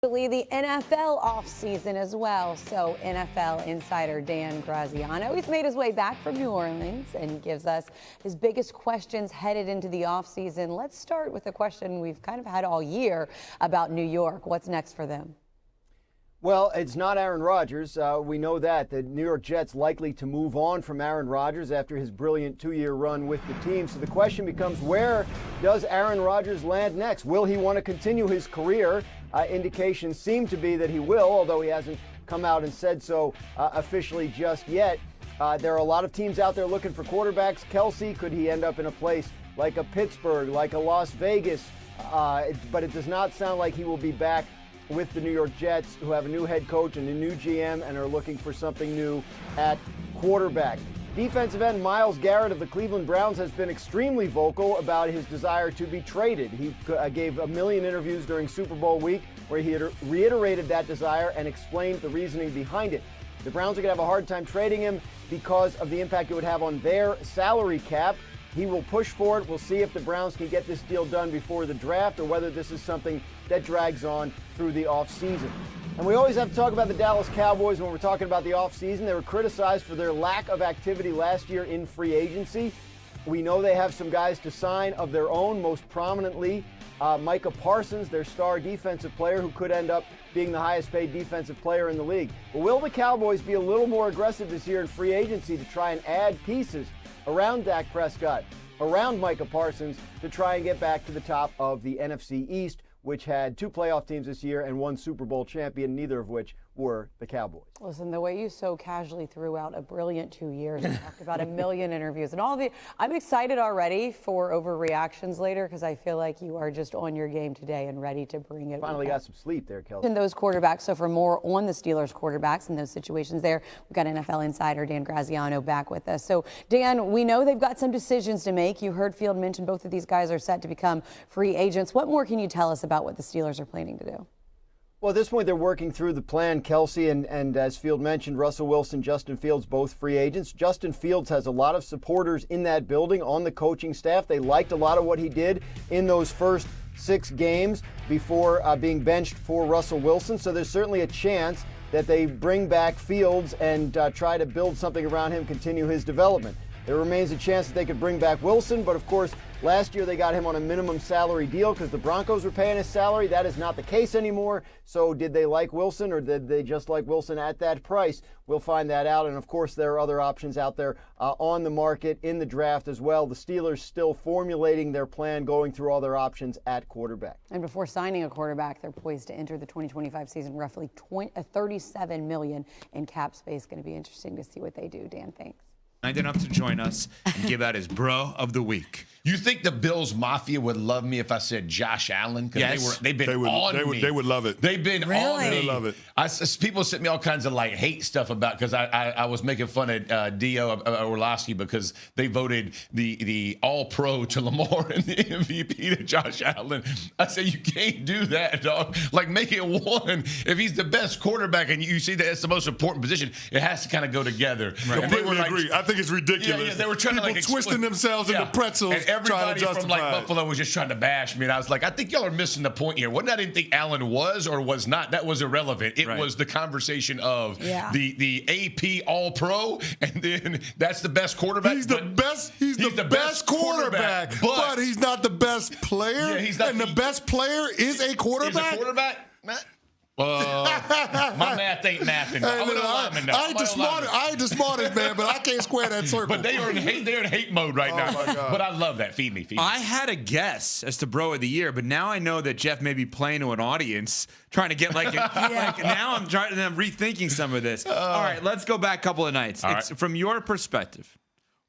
The NFL offseason as well. So NFL insider Dan Graziano, he's made his way back from New Orleans and gives us his biggest questions headed into the offseason. Let's start with a question we've kind of had all year about New York. What's next for them? Well, it's not Aaron Rodgers. We know that. The New York Jets likely to move on from Aaron Rodgers after his brilliant two-year run with the team. So the question becomes, where does Aaron Rodgers land next? Will he want to continue his career? Indications seem to be that he will, although he hasn't come out and said so officially just yet. There are a lot of teams out there looking for quarterbacks. Kelsey, could he end up in a place like a Pittsburgh, like a Las Vegas? But it does not sound like he will be back with the New York Jets, who have a new head coach and a new GM and are looking for something new at quarterback. Defensive end Myles Garrett of the Cleveland Browns has been extremely vocal about his desire to be traded. He gave a million interviews during Super Bowl week where he had reiterated that desire and explained the reasoning behind it. The Browns are going to have a hard time trading him because of the impact it would have on their salary cap. He will push for it. We'll see if the Browns can get this deal done before the draft or whether this is something that drags on through the offseason. And we always have to talk about the Dallas Cowboys when we're talking about the offseason. They were criticized for their lack of activity last year in free agency. We know they have some guys to sign of their own, most prominently Micah Parsons, their star defensive player, who could end up being the highest paid defensive player in the league. But will the Cowboys be a little more aggressive this year in free agency to try and add pieces around Dak Prescott, around Micah Parsons, to try and get back to the top of the NFC East, which had two playoff teams this year and one Super Bowl champion, neither of which were the Cowboys? Listen, the way you so casually threw out a brilliant 2 years and talked about a million interviews and all the, I'm excited already for overreactions later because I feel like you are just on your game today and ready to bring it. Finally got some sleep there, Kelsey. And those quarterbacks. So for more on the Steelers quarterbacks and those situations there, we've got NFL insider Dan Graziano back with us. So Dan, we know they've got some decisions to make. You heard Field mention both of these guys are set to become free agents. What more can you tell us about what the Steelers are planning to do? Well, at this point, they're working through the plan, Kelsey, and as Field mentioned, Russell Wilson, Justin Fields, both free agents. Justin Fields has a lot of supporters in that building on the coaching staff. They liked a lot of what he did in those first 6 games before being benched for Russell Wilson. So there's certainly a chance that they bring back Fields and try to build something around him, continue his development. There remains a chance that they could bring back Wilson, but of course, last year they got him on a minimum salary deal because the Broncos were paying his salary. That is not the case anymore. So did they like Wilson, or did they just like Wilson at that price? We'll find that out. And of course, there are other options out there on the market in the draft as well. The Steelers still formulating their plan, going through all their options at quarterback. And before signing a quarterback, they're poised to enter the 2025 season roughly $37 million in cap space. Going to be interesting to see what they do. Dan, thanks. Kind enough to join us and give out his bro of the week. You think the Bills Mafia would love me if I said Josh Allen? Because yes. They've been on me. They would love it. They've been on me. They love it. People sent me all kinds of like hate stuff about, because I was making fun of Dio Orlovsky because they voted the All-Pro to Lamar and the MVP to Josh Allen. I said, you can't do that, dog. Like, make it one. If he's the best quarterback and you see that it's the most important position, it has to kind of go together. Right. Completely agree. I think it's ridiculous. Yeah, they were trying People to like twisting themselves into pretzels. And everybody trying to from like Buffalo was just trying to bash me, and I was like, I think y'all are missing the point here. What I didn't think Allen was or was not, that was irrelevant. It was the conversation of the AP All-Pro, and then that's the best quarterback. He's the best. He's the best quarterback, but he's not the best player. Yeah, he's not, and the best player is a quarterback. Is a quarterback. My math ain't mathing. I ain't the smartest man, but I can't square that circle. But they are in hate mode right now. My God. But I love that. Feed me. I had a guess as to bro of the year, but now I know that Jeff may be playing to an audience, trying to get like now I'm rethinking some of this. All right, let's go back a couple of nights. From your perspective,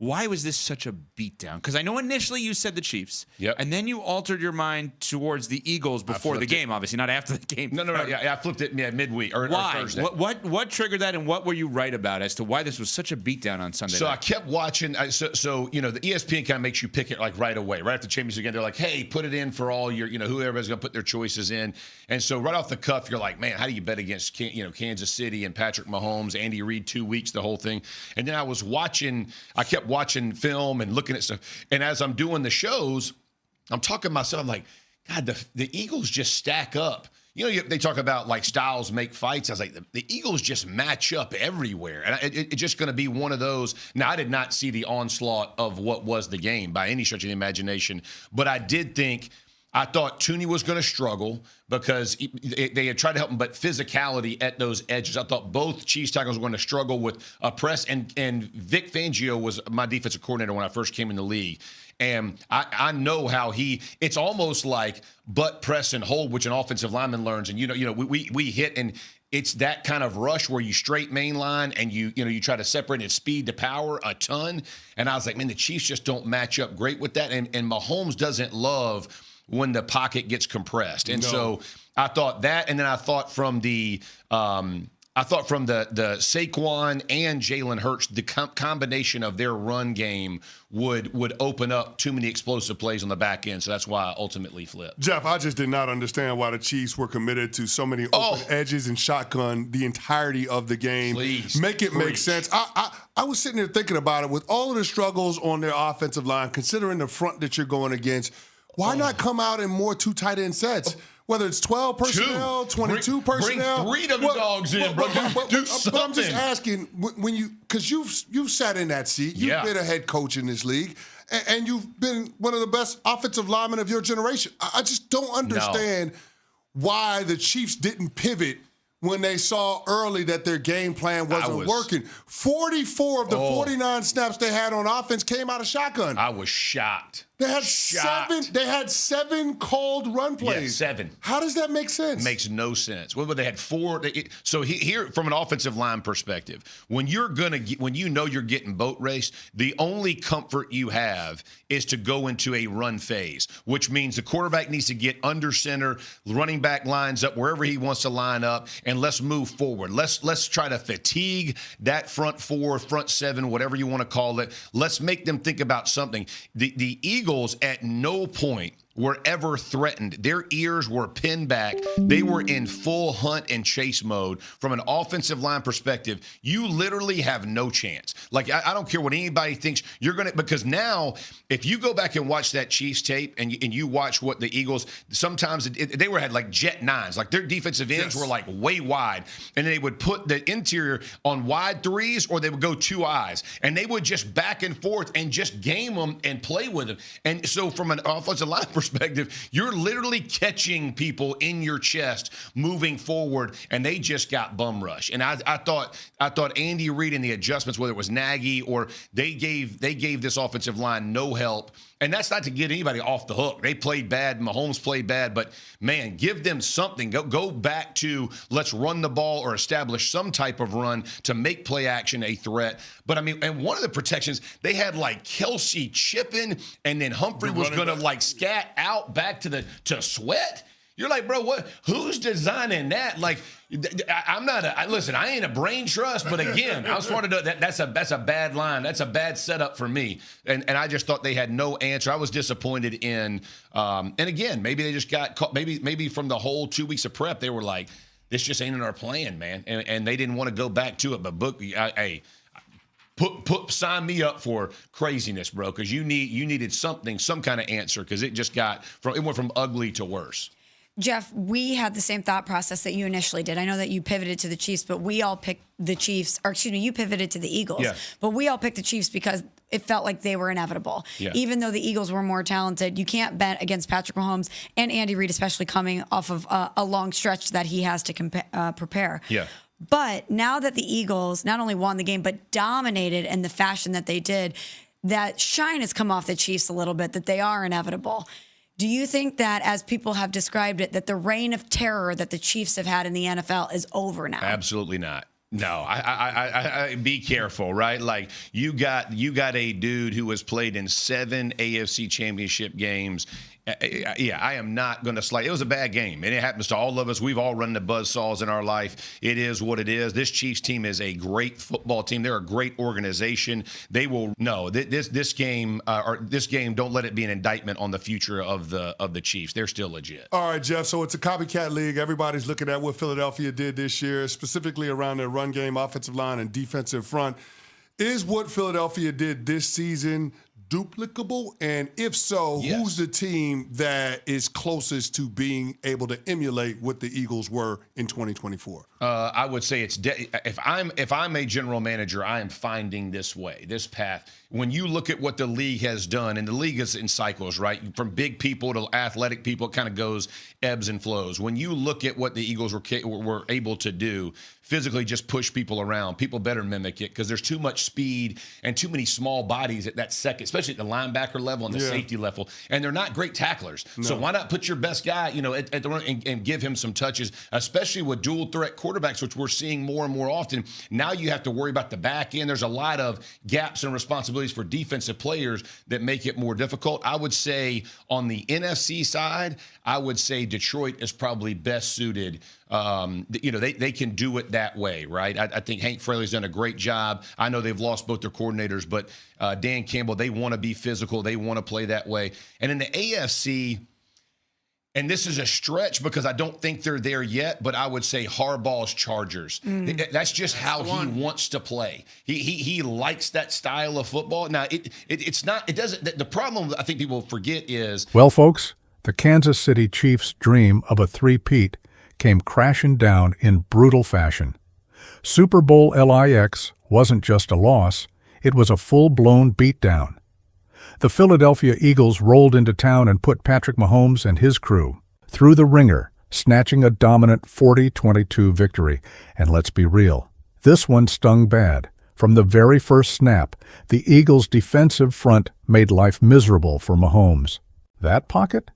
why was this such a beatdown? Because I know initially you said the Chiefs, and then you altered your mind towards the Eagles before the game, obviously, not after the game. No. Yeah, I flipped it midweek or Thursday. What triggered that, and what were you right about as to why this was such a beatdown on Sunday night? I kept watching. So you know, the ESPN kind of makes you pick it like right away, right after the championship game. They're like, hey, put it in for all your, who everybody's going to put their choices in. And so right off the cuff, you're like, man, how do you bet against Kansas City and Patrick Mahomes, Andy Reid, 2 weeks, the whole thing. And then I kept watching film and looking at stuff. And as I'm doing the shows, I'm talking to myself, I'm like, God, the Eagles just stack up. they talk about like styles make fights. I was like, the Eagles just match up everywhere. And it's just going to be one of those. Now, I did not see the onslaught of what was the game by any stretch of the imagination, but I thought Tooney was going to struggle because they had tried to help him, but physicality at those edges. I thought both Chiefs tackles were going to struggle with a press, and Vic Fangio was my defensive coordinator when I first came in the league. And I know how it's almost like butt press and hold, which an offensive lineman learns. And, we hit, and it's that kind of rush where you straight main line and you try to separate it speed to power a ton. And I was like, man, the Chiefs just don't match up great with that. And Mahomes doesn't love when the pocket gets compressed. And so I thought that, and then I thought from the Saquon and Jalen Hurts, the combination of their run game would open up too many explosive plays on the back end. So that's why I ultimately flipped. Jeff, I just did not understand why the Chiefs were committed to so many open edges and shotgun the entirety of the game. Please, make it make sense. I was sitting there thinking about it with all of the struggles on their offensive line, considering the front that you're going against. Why not come out in more 2 tight end sets? Whether it's 12 personnel, 22 personnel. Bring 3 of the dogs in, bro. Do something. But I'm just asking, because you've sat in that seat. You've been a head coach in this league, and you've been one of the best offensive linemen of your generation. I just don't understand why the Chiefs didn't pivot when they saw early that their game plan wasn't working. 44 of the 49 snaps they had on offense came out of shotgun. I was shocked. They had seven called run plays. Yeah, 7. How does that make sense? Makes no sense. Well, they had 4. So here, from an offensive line perspective, when you know you're getting boat raced, the only comfort you have is to go into a run phase, which means the quarterback needs to get under center, running back lines up wherever he wants to line up, and let's move forward. Let's try to fatigue that front 4, front 7, whatever you want to call it. Let's make them think about something. The Eagles at no point were ever threatened. Their ears were pinned back. They were in full hunt and chase mode. From an offensive line perspective, you literally have no chance. Like, I don't care what anybody thinks you're going to, because now, if you go back and watch that Chiefs tape and you watch what the Eagles, sometimes they had like jet 9s. Like, their defensive ends were like way wide. And they would put the interior on wide 3s, or they would go 2 eyes. And they would just back and forth and just game them and play with them. And so from an offensive line perspective, you're literally catching people in your chest moving forward, and they just got bum rush. And I thought Andy Reid and the adjustments, whether it was Nagy or they gave this offensive line no help. And that's not to get anybody off the hook. They played bad. Mahomes played bad. But, man, give them something. Go back to let's run the ball or establish some type of run to make play action a threat. But, I mean, and one of the protections, they had, like, Kelsey chipping, and then Humphrey was going to, like, scat out back to Sweat. You're like, bro, who's designing that? Like, listen, I ain't a brain trust, but again, I was wanted to, that's a bad line. That's a bad setup for me. And I just thought they had no answer. I was disappointed in, and again, maybe they just got caught, maybe from the whole 2 weeks of prep, they were like, this just ain't in our plan, man. And they didn't want to go back to it, but sign me up for craziness, bro, because you needed some kind of answer, because it went from ugly to worse. Jeff, we had the same thought process that you initially did. I know that you pivoted to the Chiefs, but we all picked the Chiefs, or excuse me, you pivoted to the Eagles. Yeah. But we all picked the Chiefs because it felt like they were inevitable. Yeah. Even though the Eagles were more talented, you can't bet against Patrick Mahomes and Andy Reid, especially coming off of a long stretch that he has to prepare. Yeah. But now that the Eagles not only won the game, but dominated in the fashion that they did, that shine has come off the Chiefs a little bit, that they are inevitable. Do you think that, as people have described it, that the reign of terror that the Chiefs have had in the NFL is over now? Absolutely not. No, I be careful, right? Like, you got a dude who has played in 7 AFC championship games. Yeah, I am not going to slide. It was a bad game, and it happens to all of us. We've all run the buzzsaws in our life. It is what it is. This Chiefs team is a great football team. They're a great organization. They will this game. Don't let it be an indictment on the future of the Chiefs. They're still legit. All right, Jeff. So it's a copycat league. Everybody's looking at what Philadelphia did this year, specifically around their run game, offensive line, and defensive front. Is what Philadelphia did this season duplicable? And if so, who's the team that is closest to being able to emulate what the Eagles were in 2024? I would say it's if I'm a general manager, I am finding this path. When you look at what the league has done, and the league is in cycles, right? From big people to athletic people, it kind of goes ebbs and flows. When you look at what the Eagles were able to do, physically just push people around, people better mimic it because there's too much speed and too many small bodies at that second, especially at the linebacker level and the safety level. And they're not great tacklers. No. So why not put your best guy, at the run and give him some touches, especially with dual threat quarterbacks, which we're seeing more and more often. Now you have to worry about the back end. There's a lot of gaps and responsibilities for defensive players that make it more difficult. I would say on the NFC side, I would say Detroit is probably best suited. They can do it that way, right? I think Hank Fraley's done a great job. I know they've lost both their coordinators, but Dan Campbell, they want to be physical. They want to play that way. And in the AFC, and this is a stretch because I don't think they're there yet, but I would say Harbaugh's Chargers. That's just how he wants to play. He likes that style of football. Now, it's not. It doesn't. The problem I think people forget is, well, folks, the Kansas City Chiefs' dream of a three-peat came crashing down in brutal fashion. Super Bowl LIX wasn't just a loss, it was a full-blown beatdown. The Philadelphia Eagles rolled into town and put Patrick Mahomes and his crew through the ringer, snatching a dominant 40-22 victory. And let's be real, this one stung bad. From the very first snap, the Eagles' defensive front made life miserable for Mahomes. That pocket?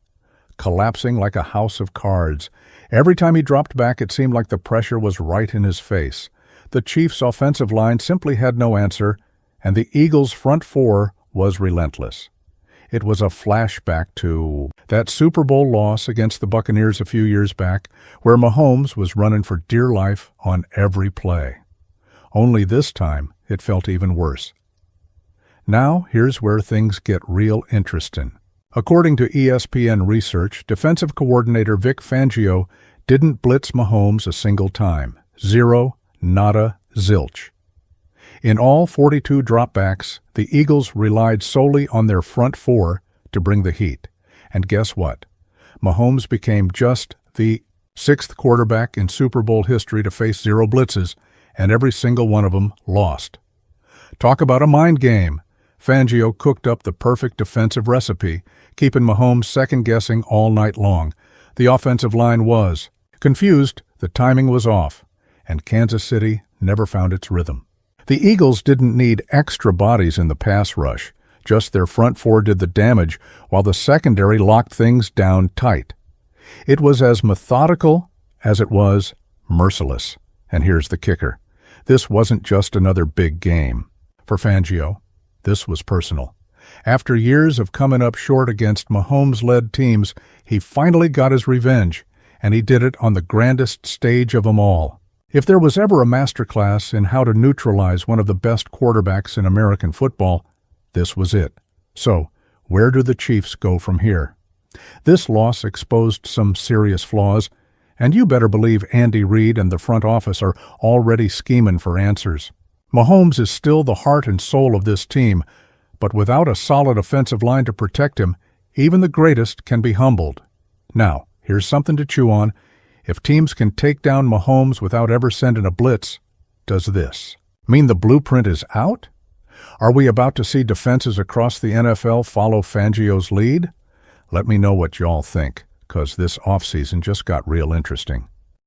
Collapsing like a house of cards. Every time he dropped back, it seemed like the pressure was right in his face. The Chiefs' offensive line simply had no answer, and the Eagles' front four was relentless. It was a flashback to that Super Bowl loss against the Buccaneers a few years back, where Mahomes was running for dear life on every play. Only this time, it felt even worse. Now, here's where things get real interesting. According to ESPN research, defensive coordinator Vic Fangio didn't blitz Mahomes a single time. Zero, nada, zilch. In all 42 dropbacks, the Eagles relied solely on their front four to bring the heat. And guess what? Mahomes became just the sixth quarterback in Super Bowl history to face zero blitzes, and every single one of them lost. Talk about a mind game. Fangio cooked up the perfect defensive recipe, keeping Mahomes second-guessing all night long. The offensive line was confused, the timing was off, and Kansas City never found its rhythm. The Eagles didn't need extra bodies in the pass rush. Just their front four did the damage, while the secondary locked things down tight. It was as methodical as it was merciless. And here's the kicker. This wasn't just another big game. For Fangio, this was personal. After years of coming up short against Mahomes-led teams, he finally got his revenge, and he did it on the grandest stage of them all. If there was ever a masterclass in how to neutralize one of the best quarterbacks in American football, this was it. So, where do the Chiefs go from here? This loss exposed some serious flaws, and you better believe Andy Reid and the front office are already scheming for answers. Mahomes is still the heart and soul of this team, but without a solid offensive line to protect him, even the greatest can be humbled. Now, here's something to chew on. If teams can take down Mahomes without ever sending a blitz, does this mean the blueprint is out? Are we about to see defenses across the NFL follow Fangio's lead? Let me know what y'all think, because this offseason just got real interesting.